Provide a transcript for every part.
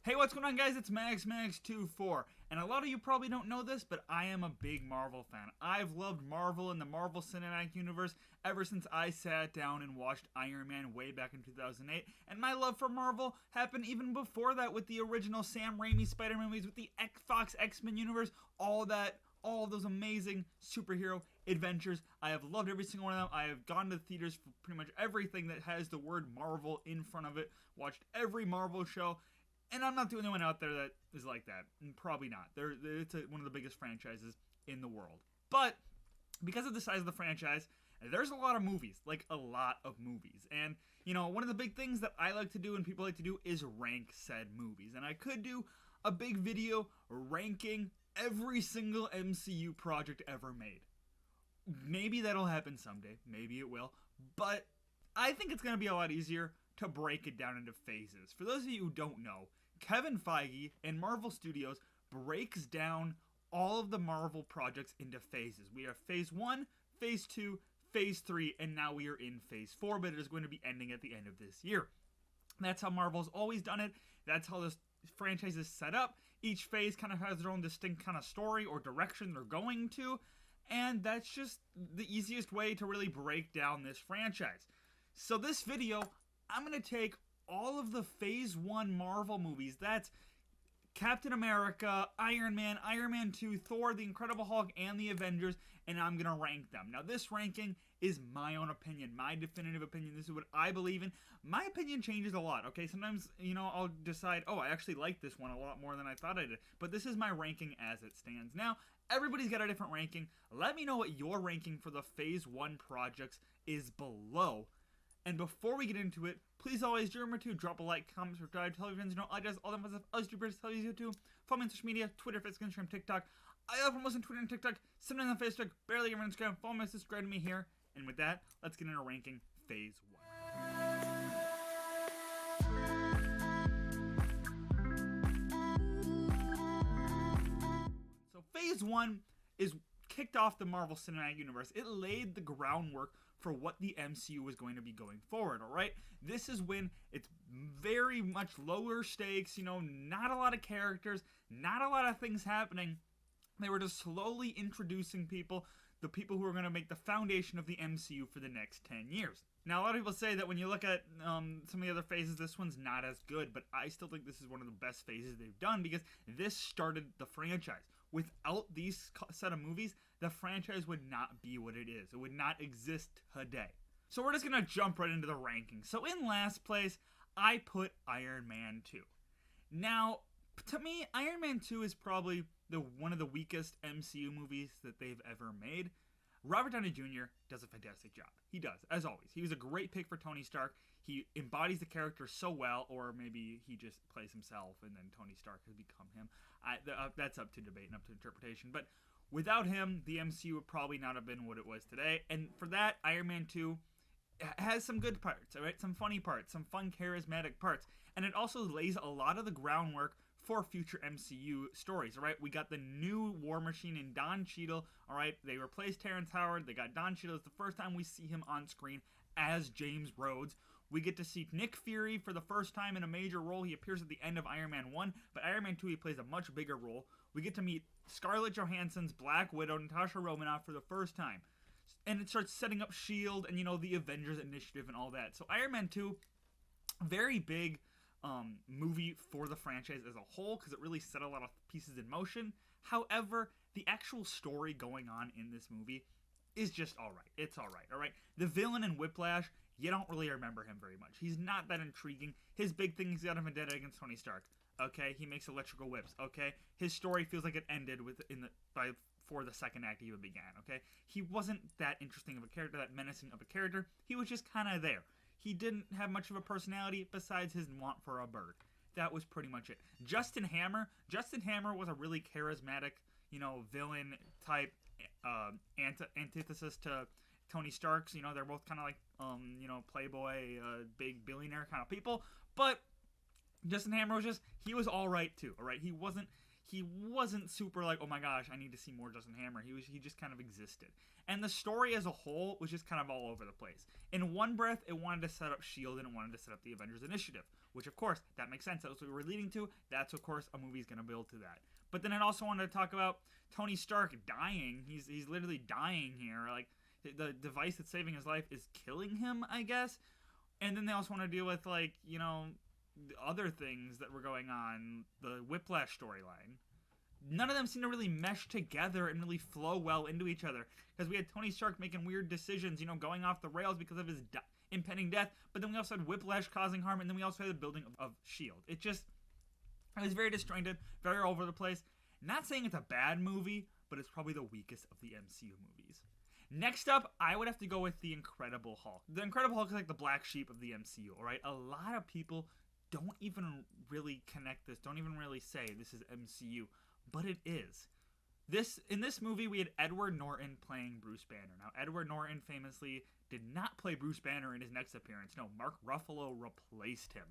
Hey, what's going on, guys? It's Max24, and a lot of you probably don't know this, but I am a big Marvel fan. I've loved Marvel and the Marvel Cinematic Universe ever since I sat down and watched Iron Man way back in 2008, and my love for Marvel happened even before that with the original Sam Raimi Spider-Man movies, with the Fox X-Men universe, all of those amazing superhero adventures. I have loved every single one of them. I have gone to the theaters for pretty much everything that has the word Marvel in front of it, watched every Marvel show. And I'm not the only one out there that is like that. And probably not. It's one of the biggest franchises in the world. But because of the size of the franchise, there's a lot of movies. Like, a lot of movies. And, one of the big things that I like to do and people like to do is rank said movies. And I could do a big video ranking every single MCU project ever made. Maybe that'll happen someday. Maybe it will. But I think it's going to be a lot easier to break it down into phases. For those of you who don't know, Kevin Feige and Marvel Studios breaks down all of the Marvel projects into phases. We have phase 1, phase 2, phase 3, and now we are in phase 4, but it is going to be ending at the end of this year. That's how Marvel's always done it. That's how this franchise is set up. Each phase kind of has their own distinct kind of story or direction they're going to, and that's just the easiest way to really break down this franchise. So this video, I'm going to take all of the Phase 1 Marvel movies. That's Captain America, Iron Man 2, Thor, The Incredible Hulk, and The Avengers, and I'm going to rank them. Now, this ranking is my own opinion, my definitive opinion. This is what I believe in. My opinion changes a lot, okay? Sometimes, I'll decide, I actually like this one a lot more than I thought I did. But this is my ranking as it stands. Now, everybody's got a different ranking. Let me know what your ranking for the Phase 1 projects is below. And before we get into it, please always remember to drop a like, comment, subscribe, tell your friends, I just all them stuff, us YouTubers, tell you to follow me on social media, Twitter, Facebook, Instagram, TikTok. I often post on Twitter and TikTok, sometimes on Facebook, barely ever on Instagram. Follow me, subscribe to me here. And with that, let's get into ranking Phase 1. So Phase 1 is kicked off the Marvel Cinematic Universe. It laid the groundwork for what the MCU was going to be going forward, alright? This is when it's very much lower stakes, not a lot of characters, not a lot of things happening. They were just slowly introducing the people who are going to make the foundation of the MCU for the next 10 years. Now, a lot of people say that when you look at some of the other phases, this one's not as good, but I still think this is one of the best phases they've done because this started the franchise. Without these set of movies, the franchise would not be what it is. It would not exist today. So we're just going to jump right into the rankings. So in last place, I put Iron Man 2. Now, to me, Iron Man 2 is probably one of the weakest MCU movies that they've ever made. Robert Downey Jr. does a fantastic job. He does, as always. He was a great pick for Tony Stark. He embodies the character so well, or maybe he just plays himself and then Tony Stark has become him. That's up to debate and up to interpretation. But without him, the MCU would probably not have been what it was today. And for that, Iron Man 2 has some good parts, all right? Some funny parts, some fun, charismatic parts. And it also lays a lot of the groundwork for future MCU stories, all right? We got the new War Machine in Don Cheadle, all right? They replaced Terrence Howard. They got Don Cheadle. It's the first time we see him on screen as James Rhodes. We get to see Nick Fury for the first time in a major role. He appears at the end of Iron Man 1, but Iron Man 2, he plays a much bigger role. We get to meet Scarlett Johansson's Black Widow, Natasha Romanoff, for the first time. And it starts setting up S.H.I.E.L.D. and, the Avengers Initiative and all that. So Iron Man 2, very big movie for the franchise as a whole because it really set a lot of pieces in motion. However, the actual story going on in this movie is just alright. It's alright? The villain in Whiplash, you don't really remember him very much. He's not that intriguing. His big thing is he's got a vendetta against Tony Stark. Okay, he makes electrical whips. Okay, his story feels like it ended before the second act even began. Okay, he wasn't that interesting of a character, that menacing of a character. He was just kind of there. He didn't have much of a personality besides his want for a bird. That was pretty much it. Justin Hammer was a really charismatic, villain type antithesis to Tony Stark's. They're both kind of like, playboy, big billionaire kind of people. But Justin Hammer he was all right too. All right, he wasn't super like, oh my gosh, I need to see more Justin Hammer. He just kind of existed. And the story as a whole was just kind of all over the place. In one breath, it wanted to set up S.H.I.E.L.D. and it wanted to set up the Avengers Initiative. which of course that makes sense. That's what we're leading to. That's of course a movie's gonna build to that. But then I also wanted to talk about Tony Stark dying. He's literally dying here. Like the device that's saving his life is killing him, I guess. And then they also want to deal with like the other things that were going on, the Whiplash storyline. None of them seem to really mesh together and really flow well into each other. Because we had Tony Stark making weird decisions, going off the rails because of his impending death. But then we also had Whiplash causing harm, and then we also had the building of S.H.I.E.L.D. It was very disjointed, very all over the place. Not saying it's a bad movie, but it's probably the weakest of the MCU movies. Next up, I would have to go with The Incredible Hulk. The Incredible Hulk is like the black sheep of the MCU, alright? A lot of people don't even really connect this, don't even really say this is MCU, but it is. In this movie, we had Edward Norton playing Bruce Banner. Now, Edward Norton famously did not play Bruce Banner in his next appearance. No, Mark Ruffalo replaced him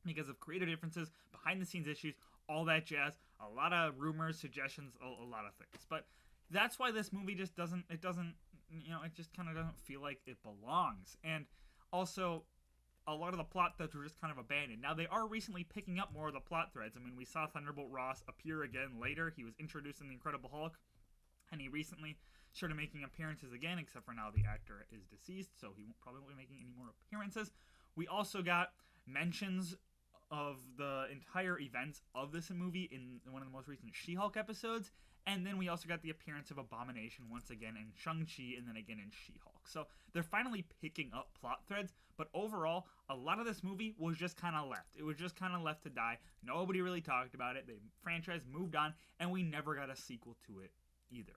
because of creative differences, behind-the-scenes issues, all that jazz, a lot of rumors, suggestions, a lot of things. But that's why this movie just it just kind of doesn't feel like it belongs. And also, a lot of the plot threads were just kind of abandoned. Now, they are recently picking up more of the plot threads. I mean, we saw Thunderbolt Ross appear again later. He was introduced in The Incredible Hulk, and he recently started making appearances again, except for now the actor is deceased, so he won't probably be making any more appearances. We also got mentions of the entire events of this movie in one of the most recent She-Hulk episodes, and then we also got the appearance of Abomination once again in Shang-Chi and then again in She-Hulk. So they're finally picking up plot threads, but overall, a lot of this movie was just kind of left. It was just kind of left to die. Nobody really talked about it. The franchise moved on, and we never got a sequel to it either.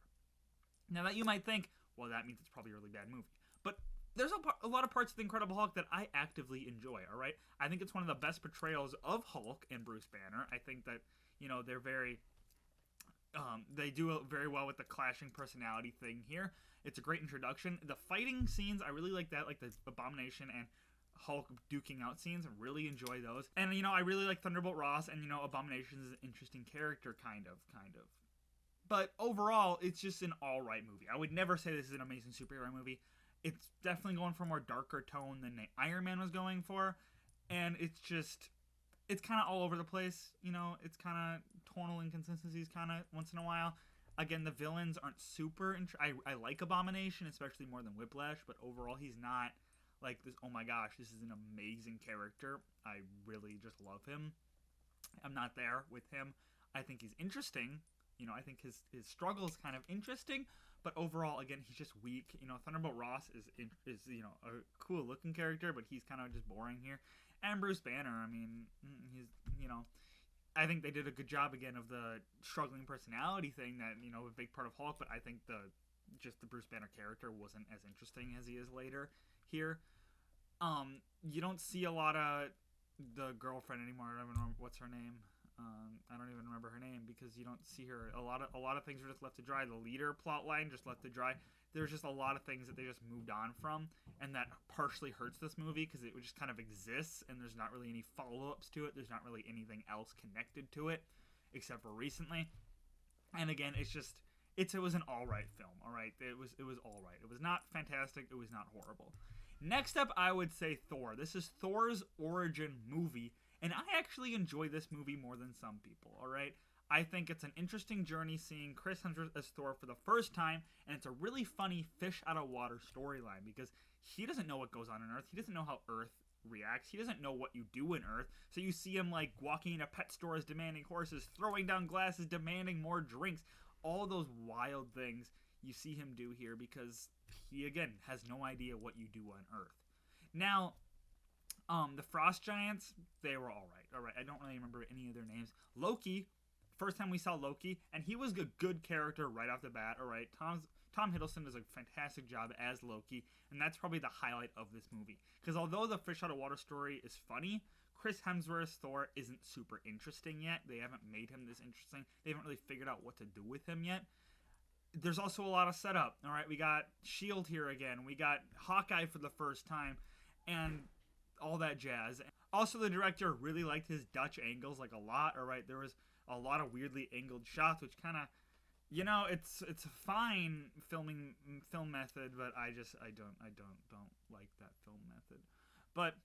Now that you might think, well, that means it's probably a really bad movie. But there's a lot of parts of The Incredible Hulk that I actively enjoy, all right? I think it's one of the best portrayals of Hulk and Bruce Banner. I think that, they're very... they do very well with the clashing personality thing here. It's a great introduction. The fighting scenes, I really like that, like the Abomination and Hulk duking out scenes. I really enjoy those. And, I really like Thunderbolt Ross, and, Abomination is an interesting character, kind of. But overall, it's just an alright movie. I would never say this is an amazing superhero movie. It's definitely going for a more darker tone than Iron Man was going for. And it's kind of all over the place. It's kind of tonal inconsistencies kind of once in a while. Again, the villains aren't super... I like Abomination, especially more than Whiplash, but overall he's not like this, oh my gosh, this is an amazing character. I really just love him. I'm not there with him. I think he's interesting. I think his struggle is kind of interesting, but overall, again, he's just weak. Thunderbolt Ross is a cool looking character, but he's kind of just boring here. And Bruce Banner, I mean, he's, I think they did a good job again of the struggling personality thing that, a big part of Hulk, but I think the Bruce Banner character wasn't as interesting as he is later here. You don't see a lot of the girlfriend anymore. I don't remember what's her name. I don't even remember her name because you don't see her. A lot of things are just left to dry. The leader plot line just left to dry. There's just a lot of things that they just moved on from, and that partially hurts this movie because it just kind of exists and there's not really any follow-ups to it. There's not really anything else connected to it except for recently. And again, it was an alright film. Alright, it was alright. It was not fantastic. It was not horrible. Next up, I would say Thor. This is Thor's origin movie. And I actually enjoy this movie more than some people, alright? I think it's an interesting journey seeing Chris Hemsworth as Thor for the first time, and it's a really funny fish-out-of-water storyline because he doesn't know what goes on Earth. He doesn't know how Earth reacts. He doesn't know what you do in Earth. So you see him, like, walking into pet stores demanding horses, throwing down glasses, demanding more drinks. All those wild things you see him do here because he, again, has no idea what you do on Earth. Now... the Frost Giants, they were alright. I don't really remember any of their names. Loki, first time we saw Loki, and he was a good character right off the bat, alright. Tom Hiddleston does a fantastic job as Loki, and that's probably the highlight of this movie. Because although the fish out of water story is funny, Chris Hemsworth's Thor isn't super interesting yet. They haven't made him this interesting. They haven't really figured out what to do with him yet. There's also a lot of setup, alright. We got S.H.I.E.L.D. here again. We got Hawkeye for the first time, and... all that jazz. Also, the director really liked his Dutch angles like a lot. Alright, there was a lot of weirdly angled shots, which kind of, it's a fine film method, but I don't like that film method. But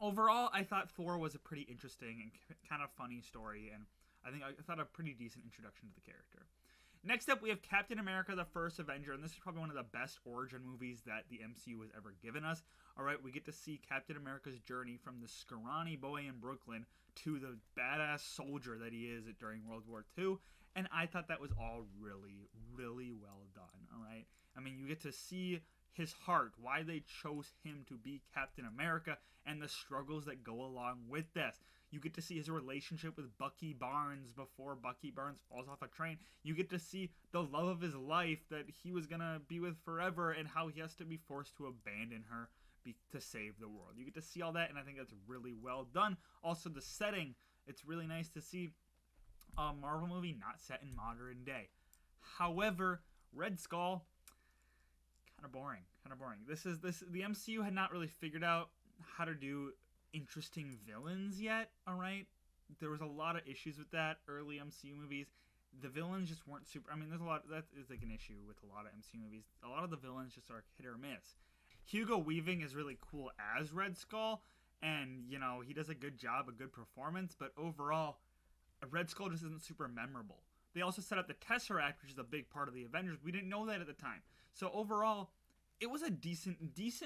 Overall, I thought Thor was a pretty interesting and kind of funny story, and I thought a pretty decent introduction to the character. Next up, we have Captain America: The First Avenger, and this is probably one of the best origin movies that the MCU has ever given us. All right, we get to see Captain America's journey from the scrawny boy in Brooklyn to the badass soldier that he is during World War II, and I thought that was all really, really well done. All right, I mean, you get to see his heart, why they chose him to be Captain America, and the struggles that go along with this. You get to see his relationship with Bucky Barnes before Bucky Barnes falls off a train. You get to see the love of his life that he was going to be with forever and how he has to be forced to abandon her to save the world. You get to see all that, and I think that's really well done. Also, the setting, it's really nice to see a Marvel movie not set in modern day. However, Red Skull, kind of boring. The MCU had not really figured out how to do interesting villains yet. All right, there was a lot of issues with that early MCU movies. The villains just weren't super. I mean, there's a lot that is like an issue with a lot of MCU movies. A lot of the villains just are hit or miss. Hugo Weaving is really cool as Red Skull, and you know he does a good job, a good performance. But overall, Red Skull just isn't super memorable. They also set up the Tesseract, which is a big part of the Avengers. We didn't know that at the time. So overall, it was a decent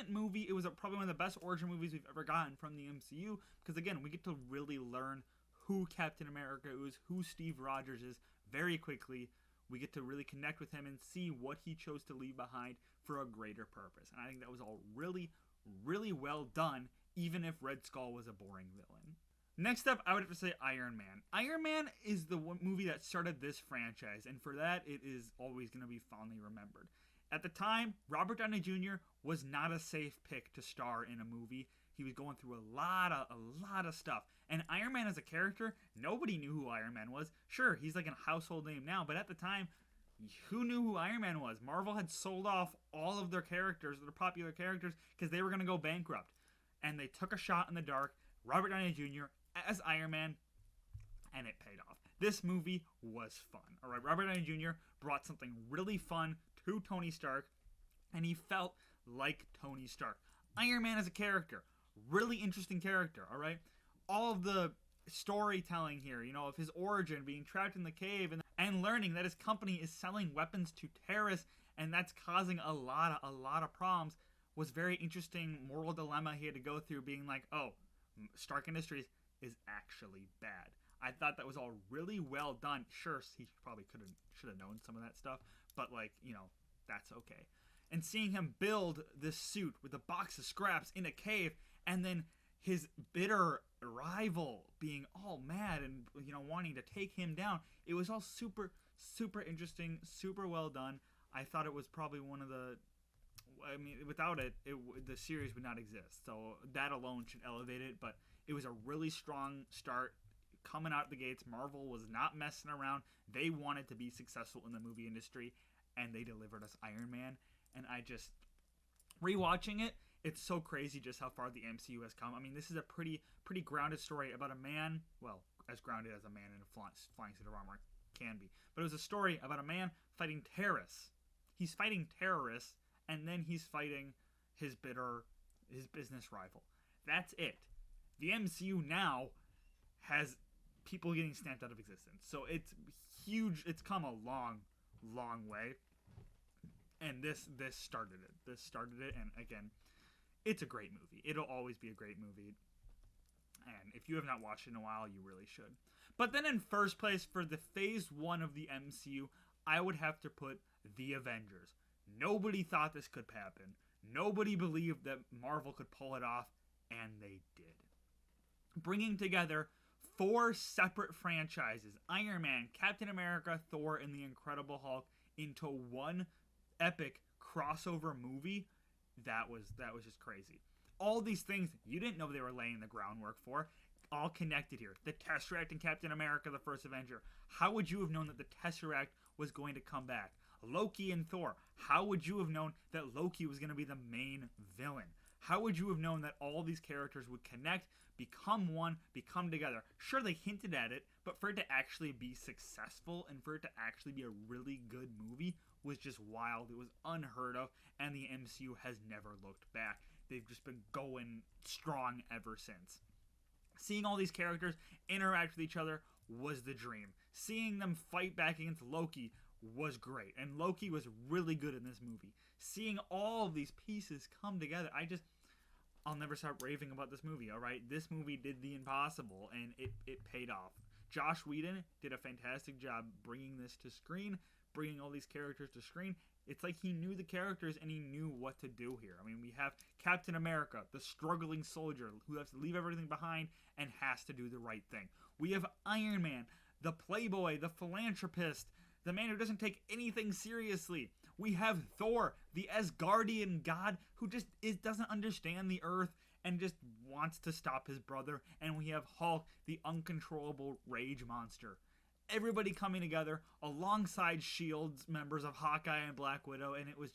movie. It was probably one of the best origin movies we've ever gotten from the MCU, because again, we get to really learn who Captain America is, who Steve Rogers is very quickly. We get to really connect with him and see what he chose to leave behind for a greater purpose. And I think that was all really, really well done, even if Red Skull was a boring villain. Next up, I would have to say Iron Man. Iron Man is the movie that started this franchise, and for that, it is always going to be fondly remembered. At the time, Robert Downey Jr. was not a safe pick to star in a movie. He was going through a lot of stuff. And Iron Man as a character, nobody knew who Iron Man was. Sure, he's like a household name now, but at the time, who knew who Iron Man was? Marvel had sold off all of their characters, their popular characters, because they were going to go bankrupt. And they took a shot in the dark, Robert Downey Jr. as Iron Man, and it paid off. This movie was fun. All right, Robert Downey Jr. brought something really fun to Tony Stark, and he felt like Tony Stark. Iron Man as a character, really interesting character, all right? All of the storytelling here, you know, of his origin, being trapped in the cave, and learning that his company is selling weapons to terrorists, and that's causing a lot of problems, was very interesting moral dilemma he had to go through, being like, oh, Stark Industries is actually bad. I thought that was all really well done. Sure, he probably should have known some of that stuff, but like, you know, that's okay. And seeing him build this suit with a box of scraps in a cave, and then his bitter rival being all mad and, you know, wanting to take him down, it was all super interesting, super well done. I thought it was probably one of the, I mean, without it, the series would not exist. So that alone should elevate it, but it was a really strong start. Coming out the gates, Marvel was not messing around. They wanted to be successful in the movie industry, and they delivered us Iron Man. And I just, rewatching it, it's so crazy just how far the MCU has come. I mean, this is a pretty grounded story about a man, well, as grounded as a man in a flying suit of armor can be. But it was a story about a man fighting terrorists. He's fighting terrorists, and then he's fighting his business rival. That's it. The MCU now has people getting stamped out of existence. So it's huge. It's come a long way. And this started it. This started it, and again, it's a great movie. It'll always be a great movie. And if you have not watched it in a while, you really should. But then in first place, for the phase 1 of the MCU, I would have to put The Avengers. Nobody thought this could happen. Nobody believed that Marvel could pull it off, and they did. Bringing together 4 separate franchises, Iron Man, Captain America, Thor, and the Incredible Hulk, into one epic crossover movie, that was just crazy. All these things you didn't know they were laying the groundwork for, all connected here. The Tesseract and Captain America, the first Avenger. How would you have known that the Tesseract was going to come back? Loki and Thor. How would you have known that Loki was going to be the main villain? How would you have known that all these characters would connect, become one, become together? Sure, they hinted at it, but for it to actually be successful and for it to actually be a really good movie was just wild. It was unheard of, and the MCU has never looked back. they've just been going strong ever since. Seeing all these characters interact with each other was the dream. Seeing them fight back against Loki was great. And Loki was really good in this movie. Seeing all of these pieces come together, I'll never stop raving about this movie, alright? This movie did the impossible, and it paid off. Joss Whedon did a fantastic job bringing this to screen, bringing all these characters to screen. It's like he knew the characters and he knew what to do here. I mean, we have Captain America, the struggling soldier who has to leave everything behind and has to do the right thing. We have Iron Man, the playboy, the philanthropist, the man who doesn't take anything seriously. We have Thor, the Asgardian god who just doesn't understand the earth and just wants to stop his brother. And we have Hulk, the uncontrollable rage monster. Everybody coming together alongside S.H.I.E.L.D's members of Hawkeye and Black Widow, and it was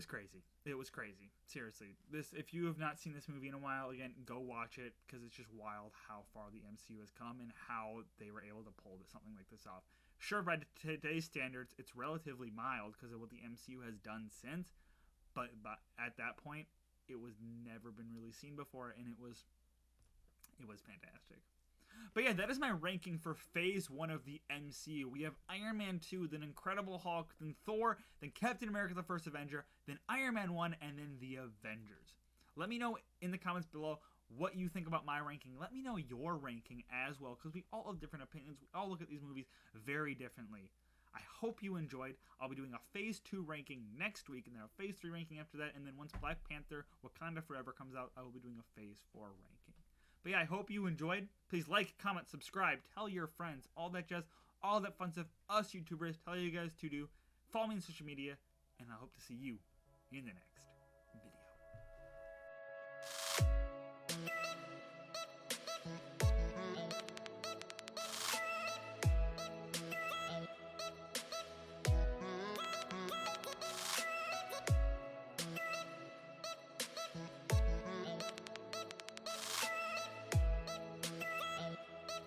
crazy. It was crazy. Seriously. If you have not seen this movie in a while, again, go watch it, because it's just wild how far the MCU has come and how they were able to pull something like this off. Sure, by today's standards, it's relatively mild because of what the MCU has done since, but at that point, it was never been really seen before, and it was fantastic. But yeah, that is my ranking for Phase 1 of the MCU. We have Iron Man 2, then Incredible Hulk, then Thor, then Captain America the First Avenger, then Iron Man 1, and then the Avengers. Let me know in the comments below what you think about my ranking. Let me know your ranking as well, because we all have different opinions. We all look at these movies very differently. I hope you enjoyed. I'll be doing a Phase 2 ranking next week, and then a Phase 3 ranking after that, and then once Black Panther Wakanda Forever comes out, I will be doing a Phase 4 ranking. But yeah, I hope you enjoyed. Please like, comment, subscribe, tell your friends, all that jazz, all that fun stuff us YouTubers tell you guys to do. Follow me on social media, and I hope to see you in the next.